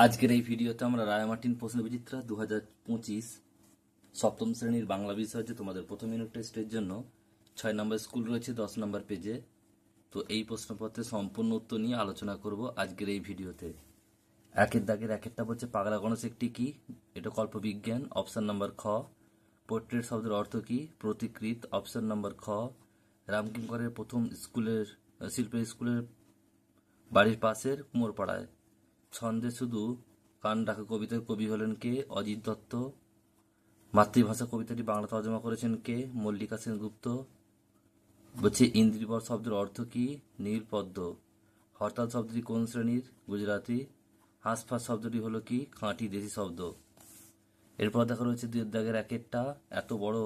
আজকের এই ভিডিওতে আমরা রায়মার্টিন প্রশ্নবিচিত্রা 2025 সপ্তম শ্রেণীর বাংলা বিষয় হচ্ছে তোমাদের প্রথম ইউনিট টেস্টের জন্য 6 নম্বর স্কুল রয়েছে 10 নম্বর পেজে। তো এই প্রশ্নপত্রের সম্পূর্ণ উত্তর নিয়ে আলোচনা করব আজকের এই ভিডিওতে। একের দাগের একেরটা বলছে পাগলা গণেশ একটি কি, এটা কল্পবিজ্ঞান, অপশন নাম্বার খ। পোর্ট্রেট শব্দের অর্থ কি, প্রতিকৃত, অপশন নাম্বার খ। রামকিঙ্করের প্রথম শিল্পের স্কুলের বাড়ির পাশের কুমোরপাড়ায়। ছন্দে শুধু কান ডাকা কবিতার কবি হলেন কে, অজিত দত্ত। মাতৃভাষা কবিতাটি বাংলা তর্জমা করেছেন কে, মল্লিকা সেনগুপ্ত। বলছে ইন্দ্রিবর শব্দের অর্থ কি, নীলপদ্ম। হরতাল শব্দটি কোন শ্রেণীর, গুজরাটি। হাঁসফাঁস শব্দটি হলো কি, খাঁটি দেশি শব্দ। এরপর দেখা রয়েছে দুই দাগের একেরটা, এত বড়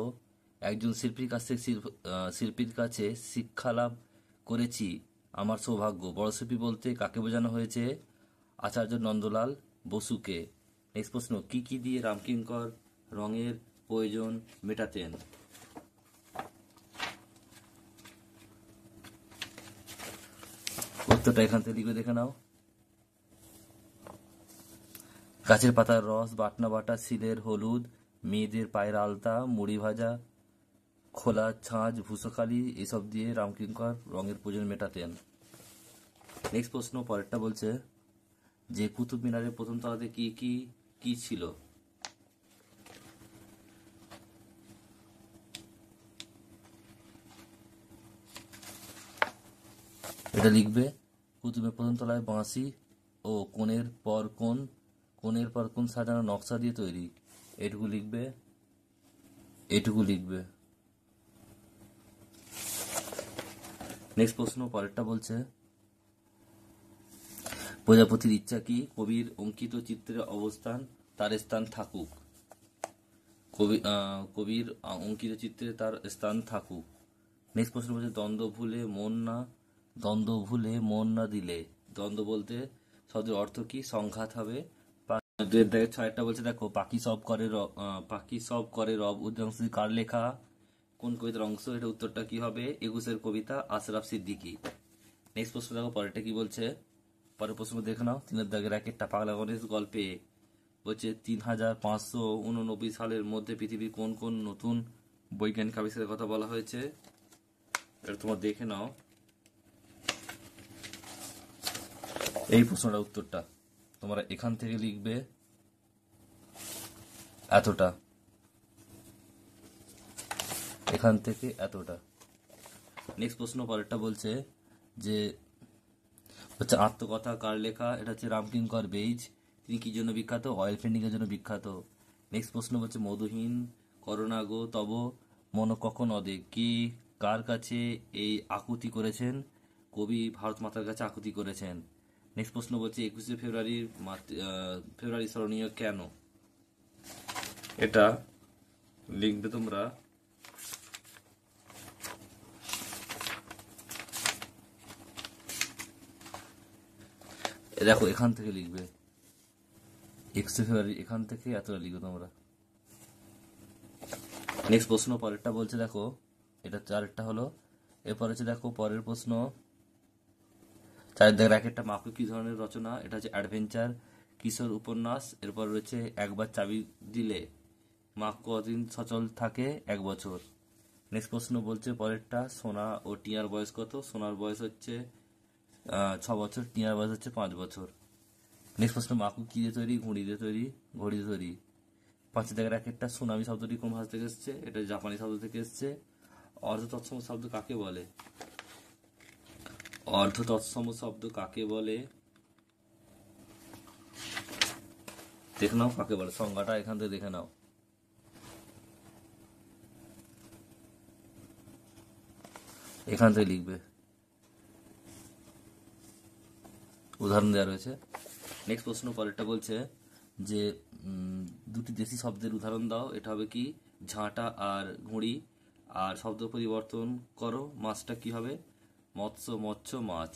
একজন শিল্পীর কাছে শিক্ষা লাভ করেছি, আমার সৌভাগ্য। বড় শিল্পী বলতে কাকে বোঝানো হয়েছে, আচার্য নন্দলাল বসুকে। নেক্সট প্রশ্ন, কি কি দিয়ে রামকিঙ্কর রঙের প্রয়োজন মেটাতেন? উত্তরটা এখান থেকে লিখে দেখে নাও। গাছের পাতার রস, বাটনা বাটা, শিলের হলুদ, মেয়েদের পায়ের আলতা, মুড়ি ভাজা, খোলা ছাঁচ, ভূষকালি, এসব দিয়ে রামকিঙ্কর রঙের প্রয়োজন মেটাতেন। নেক্সট প্রশ্ন পরেরটা বলছে যে কুতুব মিনারের প্রথম তলাতে কি কি কি ছিল? এটা লিখবে, কুতুবের প্রথম তলায় বাঁশি ও কোণের পর কোণ সাজানো নকশা দিয়ে তৈরি। এটুকু লিখবে। নেক্সট প্রশ্ন পরেরটা বলছে প্রজাপতির ইচ্ছা কি, কবির অঙ্কিত চিত্রের অবস্থান তার স্থান থাকুক। কবির অঙ্কিত চিত্রে তার স্থান থাকুক। নেক্সট প্রশ্ন বলছে দ্বন্দ্ব ভুলে মন না দিলে। দ্বন্দ্ব বলতে শব্দের অর্থ কি, সংঘাত হবে। ছয়টা বলছে দেখো, পাখি সব করে রব উদ্যাংশ কার লেখা, কোন কবিতার অংশ? এটা উত্তরটা কি হবে, একুশের কবিতা আশরাফ সিদ্দিকী। নেক্সট প্রশ্ন দেখো পরেরটা কি বলছে, পরের প্রশ্ন দেখে নাও। তিনের দাগের একেরটা পাগলা গণেশ গল্পে বলছে 3589 সালের মধ্যে পৃথিবীর কোন কোন নতুন বৈজ্ঞানিক আবিষ্কারের কথা বলা হয়েছে? এটা তোমরা দেখে নাও। এই প্রশ্নটার উত্তরটা তোমরা এখান থেকে লিখবে এতটা, এখান থেকে এতটা। নেক্সট প্রশ্ন পরেরটা বলছে যে আত্মকথা কার লেখা? এটা হচ্ছে রামকিঙ্কর বেইজ। তিনি কি জন্য বিখ্যাত? অয়েল পেন্টিং এর জন্য বিখ্যাত। নেক্সট প্রশ্ন বলছে মধুহীন করোনা গো তব মন কখন অদে, কি কার কাছে এই আকুতি করেছেন? কবি ভারত মাতার কাছে আকুতি করেছেন। নেক্সট প্রশ্ন বলছে 21শে ফেব্রুয়ারি স্মরণীয় কেন? এটা লিখবে তোমরা দেখো, এখান থেকে লিখবে 21শে ফেব্রুয়ারি, এখান থেকে এতটা লিখবে তোমরা। নেক্সট প্রশ্ন পরেরটা বলছে দেখো, এটা চারেরটা হলো। এরপর হচ্ছে দেখো পরের প্রশ্ন, চারের দাগের একেরটা মাকু কি ধরনের রচনা? এটা হচ্ছে অ্যাডভেঞ্চার, কিশোর উপন্যাস। এরপর রয়েছে একবার চাবি দিলে মাকু কতদিন সচল থাকে? 1 বছর। নেক্সট প্রশ্ন বলছে পরেরটা, সোনা ও টিয়ার বয়স কত? সোনার বয়স হচ্ছে 6 বছর, টিয়ার বয়স হচ্ছে 5 বছর। নেক্সট প্রশ্ন, মাকু কি দিয়ে তৈরি? ঘড়ি দিয়ে তৈরি। 5 দাগের একেরটা সুনামি শব্দটি কোন ভাষা থেকে এসছে? এটা জাপানি শব্দ থেকে এসছে। অর্ধ তৎসম শব্দ কাকে বলে? অর্ধ তৎসম শব্দ কাকে বলে? দেখে নাও কাকে বলে, সংজ্ঞাটা এখান থেকে দেখে নাও। এখান থেকে লিখবে, উদাহরণ দেওয়া রয়েছে। নেক্সট প্রশ্ন পরেরটা বলছে যে দুটি দেশি শব্দের উদাহরণ দাও। এটা হবে কি, ঝাঁটা আর ঘুড়ি। আর শব্দ পরিবর্তন করো, মাছটা কি হবে? মৎস্য মাছ।